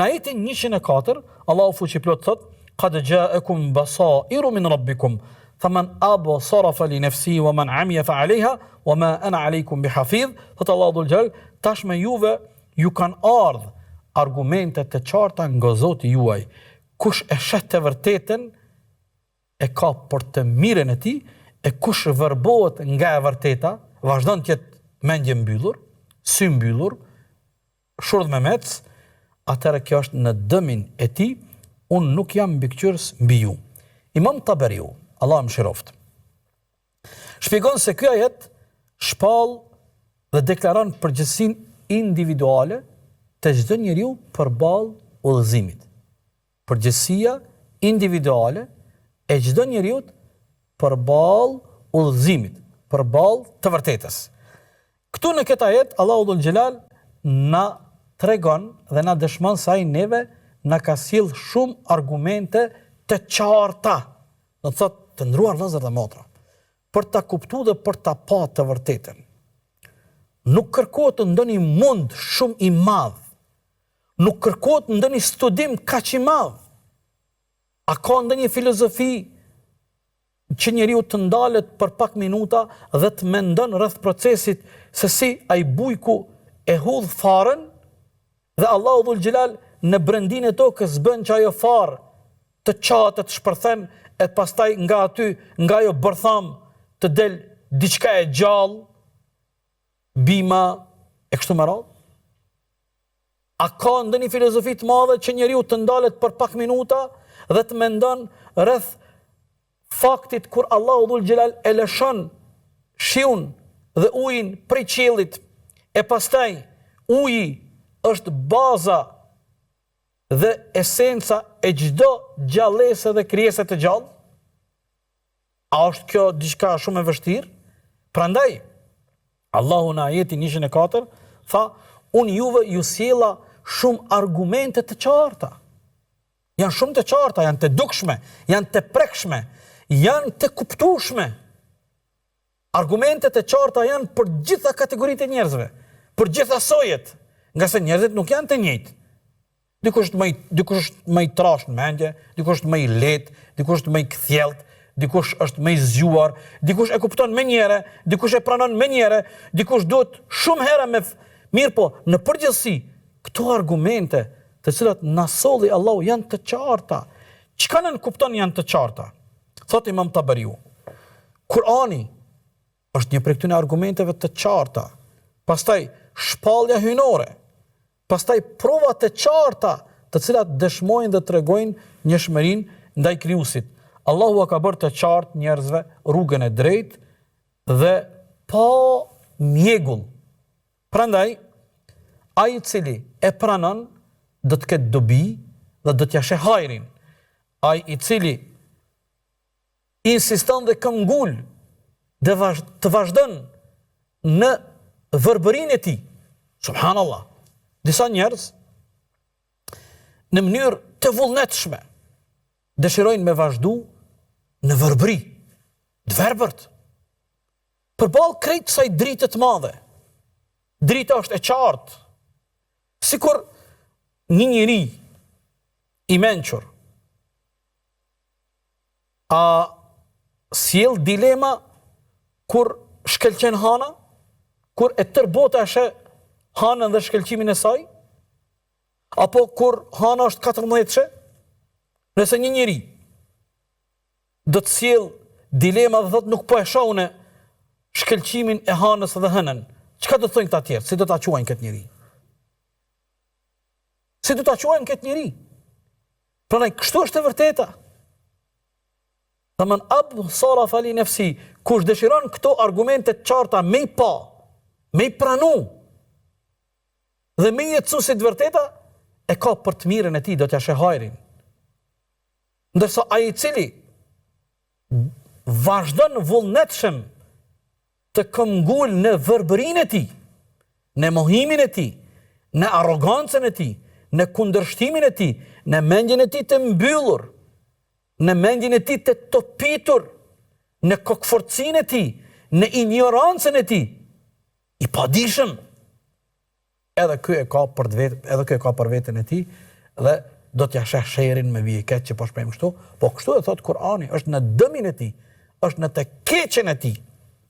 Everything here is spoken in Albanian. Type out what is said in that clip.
Në ajetin 104, Allahu fuqiplot thot: "Qad ja'akum basairu min rabbikum, faman absara falinafsihi wa man 'amiya fa 'alayha wa ma ana 'alaykum bihafiz." Thot Allahu dhul jalal, tashmë juve ju kanë ardhur argumente të qarta nga Zoti juaj. Kush e shet të vërtetën e ka për të mirën e tij, e kush vërbohet nga e vërteta, vazhdon të jetë mendje mbyllur, sy mbyllur, shurdh me mec, atëherë kjo është në dëmin e tij, unë nuk jam mbikëqyrës mbi ju. Imam Taberiu, Allah mëshiroft, shpjegon se ky ajet shpall dhe deklaron përgjegjësinë individuale të çdo njeriu përballë udhëzimit. Përgjegjësia individuale e çdo njeriu përballë udhëzimit, përballë të vërtetës. Këtu në këtë ajet Allahu dhul xhelal na tregon dhe na dëshmon se ai neve na ka sjell shumë argumente të qarta, do të thotë të ndruar vëllezër dhe motra, për ta kuptuar dhe për ta pa të vërtetën. Nuk kërkohet ndonjë mund shumë i madh. Nuk kërkohet ndonjë studim kaq i madh. A ka ndonjë filozofi që njeriu të ndalet për pak minuta dhe të mendon rreth procesit se si ai bujku e hudh farën dhe Allahu dhul xhelal në brendin e tokës bën që ajo farë të qatet, të shpërthen, e pastaj nga aty, nga ajo bërtham të del diçka e gjallë, bima e kështu me radhë? A ka ndonjë filozofi të madhe që njeriu të ndalet për pak minuta dhe të mendon rreth faktit kur Allahu dhul xhelal e lëshon shiun dhe ujin prej qiellit, e pastaj uji është baza dhe esenca e çdo gjallëse dhe krijese të gjallë? A është kjo diçka shumë e vështirë? Prandaj Allahu në ajetin 104 tha: "Unë juve ju sjella shumë argumente të qarta." Janë shumë të qarta, janë të dukshme, janë të prekshme, janë të kuptueshme. Argumentet e qarta janë për gjitha kategoritë e njerëzve, për gjitha sojet, nga se njerëzit nuk janë të njëjtë. Dikush është më i trash në mendje, dikush është më i lehtë, dikush është më i kthjellët, dikush është më i zgjuar, dikush e kupton më njëherë, dikush e pranon më njëherë, dikush duhet shumë herë me mirë, po në përgjithësi këto argumente të cilat na solli Allahu janë të qarta. Çka nën kupton janë të qarta? Thot Imam Taberiu, Kurani është një prej këtyre argumenteve të qarta. Pastaj shpallja hyjnore, pastaj prova të qarta, të cilat dëshmojnë dhe tregojnë njohshmërinë ndaj krijuesit. Allahu ka bërë të qartë njerëzve rrugën e drejtë dhe pa mjegull. Prandaj ai i cili e pranon do të ketë dobi dhe do t'ja sheh hajrin. Ai i cili insiston dhe këmbgul dhe të vazhdon në verbërinë e tij. Subhanallah. Disa njerëz në mënyrë të vullnetshme dëshirojnë me vazhdu në verbëri, të verbërt. Përballë krejt kësaj drite të madhe. Drita është e qartë. Sikur një njeri i mençur a sjell dilema kur shkëlqen hana, kur e tër bota e sheh hanën dhe shkëlqimin e saj, apo kur hana është 14-she? Nëse një njeri do të sjell dilema dhe thotë nuk po e shoh unë shkëlqimin e hanës dhe hënën, çka do të thonë këta tjerë? Si do ta quajnë këtë njeri? Si do ta quajnë këtë njeri? Prandaj kështu është e vërteta. Taman absara fali nafsi, kush dëshiron këto argumente të qarta me i pa, me i pranu dhe me i jetësu si të vërteta, e ka për të mirën e tij, do t'ja sheh hajrin. Ndërsa ai i cili vazhdon vullnetshëm të këmbgul në verbërinë e tij, në mohimin e tij, në arrogancën e tij, në kundërshtimin e tij, në mendjen e tij të mbyllur, në mendjen e tij të topitur, në kokforcinë e tij, në ignorancën e tij, i padijshëm. Edhe ky e ka për veten e tij dhe do t'ja sheh sherin me vije keq që po shprehim kështu, po kështu e thot Kurani, është në dëmin e tij, është në të keqen e tij.